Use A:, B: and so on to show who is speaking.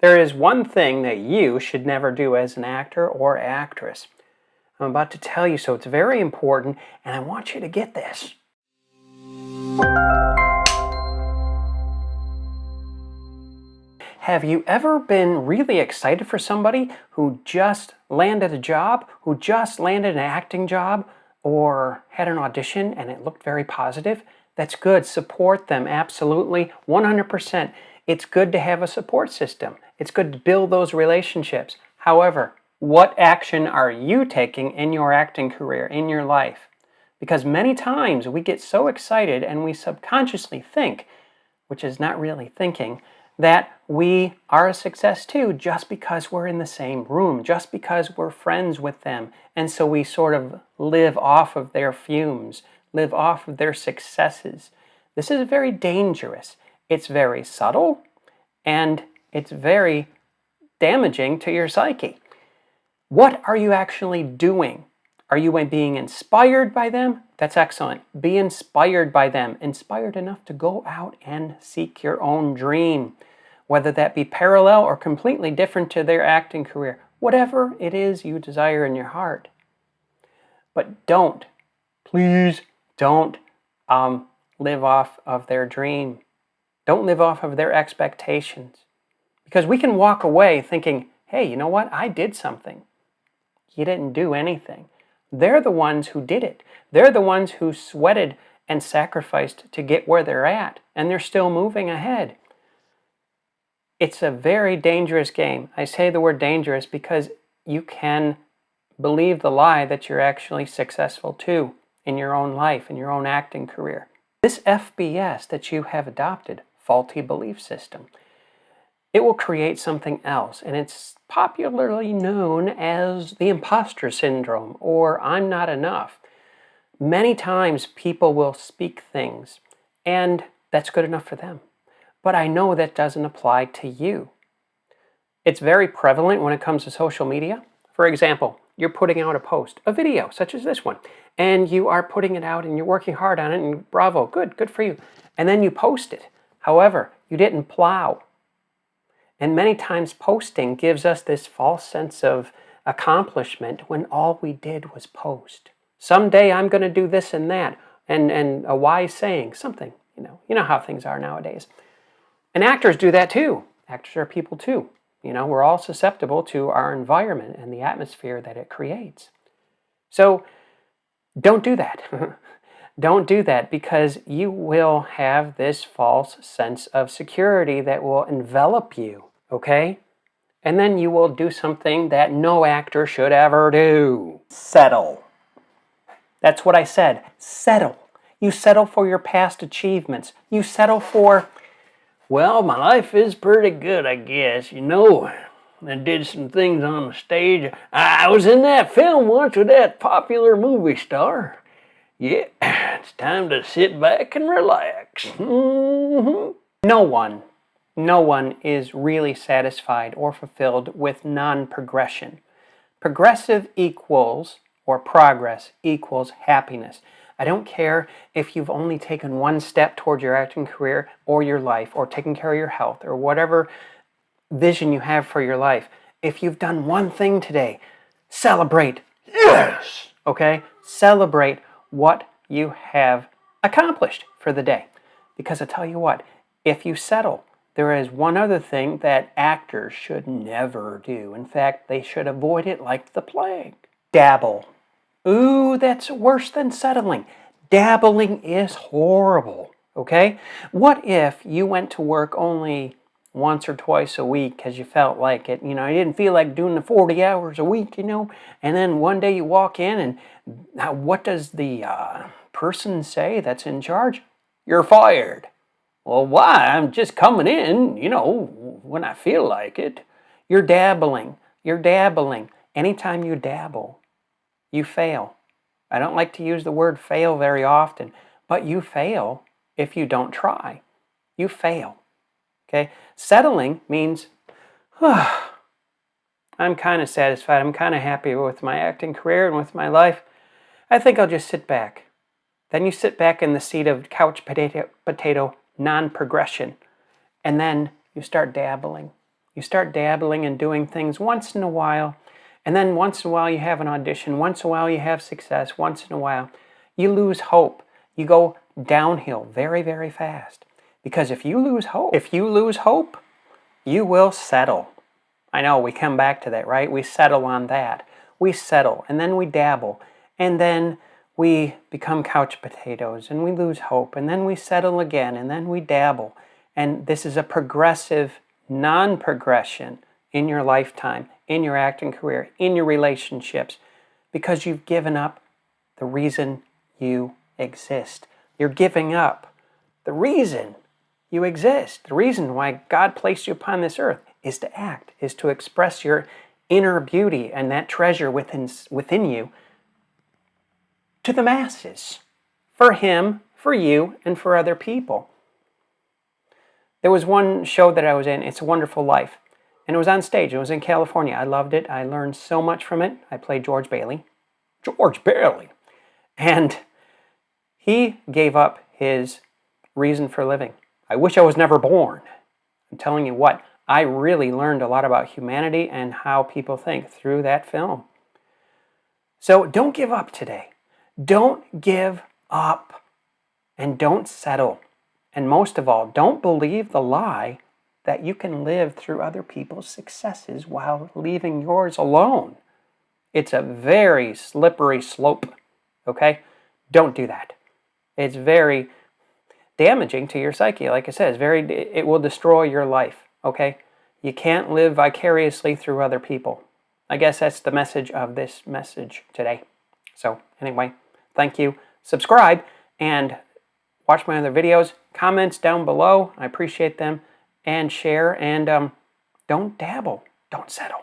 A: There is one thing that you should never do as an actor or actress. I'm about to tell you, so it's very important, and I want you to get this. Have you ever been really excited for somebody who just landed a job, who just landed an acting job, or had an audition and it looked very positive? That's good. Support them, absolutely, 100%. It's good to have a support system. It's good to build those relationships. However, what action are you taking in your acting career, in your life? Because many times we get so excited and we subconsciously think, which is not really thinking, that we are a success too just because we're in the same room, just because we're friends with them. And so we sort of live off of their fumes, live off of their successes. This is very dangerous. It's very subtle, and it's very damaging to your psyche. What are you actually doing? Are you being inspired by them? That's excellent. Be inspired by them. Inspired enough to go out and seek your own dream, whether that be parallel or completely different to their acting career. Whatever it is you desire in your heart. But don't, please don't live off of their dream. Don't live off of their expectations. Because we can walk away thinking, hey, you know what? I did something. You didn't do anything. They're the ones who did it. They're the ones who sweated and sacrificed to get where they're at, and they're still moving ahead. It's a very dangerous game. I say the word dangerous because you can believe the lie that you're actually successful too in your own life, in your own acting career. This FBS that you have adopted, faulty belief system, it will create something else, and it's popularly known as the imposter syndrome or I'm not enough. Many times people will speak things, and that's good enough for them. But I know that doesn't apply to you. It's very prevalent when it comes to social media. For example, you're putting out a post, a video such as this one, and you are putting it out and you're working hard on it, and bravo, good for you. And then you post it. However, you didn't plow. And many times posting gives us this false sense of accomplishment when all we did was post. Someday I'm going to do this and that, and a wise saying, something, you know how things are nowadays. And actors do that too. Actors are people too. We're all susceptible to our environment and the atmosphere that it creates. So don't do that. Don't do that, because you will have this false sense of security that will envelop you, okay? And then you will do something that no actor should ever do. Settle. That's what I said. Settle. You settle for your past achievements. You settle for, well, my life is pretty good, I guess. I did some things on the stage. I was in that film once with that popular movie star. Yeah, it's time to sit back and relax. Mm-hmm. No one is really satisfied or fulfilled with non-progression. Progressive equals, or progress equals happiness. I don't care if you've only taken one step towards your acting career or your life or taking care of your health or whatever vision you have for your life. If you've done one thing today, celebrate. Yes! Okay? Celebrate what you have accomplished for the day. Because I tell you what, if you settle, there is one other thing that actors should never do. In fact, they should avoid it like the plague. Dabble. Ooh, that's worse than settling. Dabbling is horrible, okay? What if you went to work only once or twice a week because you felt like it? You didn't feel like doing the 40 hours a week, and then one day you walk in and now what does the person say that's in charge? You're fired. Well, why? I'm just coming in, when I feel like it. You're dabbling. Anytime you dabble, you fail. I don't like to use the word fail very often, but you fail if you don't try. You fail. Okay? Settling means, I'm kind of satisfied. I'm kind of happy with my acting career and with my life. I think I'll just sit back. Then you sit back in the seat of couch potato non-progression. And then you start dabbling. You start dabbling and doing things once in a while, and then once in a while you have an audition, once in a while you have success, once in a while you lose hope. You go downhill very, very fast. Because if you lose hope, you will settle. I know, we come back to that, right? We settle on that. We settle, and then we dabble, and then we become couch potatoes, and we lose hope, and then we settle again, and then we dabble. And this is a progressive non-progression in your lifetime, in your acting career, in your relationships, because you've given up the reason you exist. You're giving up the reason you exist. The reason why God placed you upon this earth is to act, is to express your inner beauty and that treasure within you to the masses, for Him, for you, and for other people. There was one show that I was in, It's a Wonderful Life, and it was on stage. It was in California. I loved it. I learned so much from it. I played George Bailey. George Bailey! And he gave up his reason for living. I wish I was never born. I'm telling you what, I really learned a lot about humanity and how people think through that film. So don't give up today. Don't give up, and don't settle. And most of all, don't believe the lie that you can live through other people's successes while leaving yours alone. It's a very slippery slope, okay? Don't do that. It's very damaging to your psyche. Like I said, it will destroy your life, okay? You can't live vicariously through other people. I guess that's the message of this message today. So anyway, thank you. Subscribe and watch my other videos. Comments down below. I appreciate them. And share. And don't dabble. Don't settle.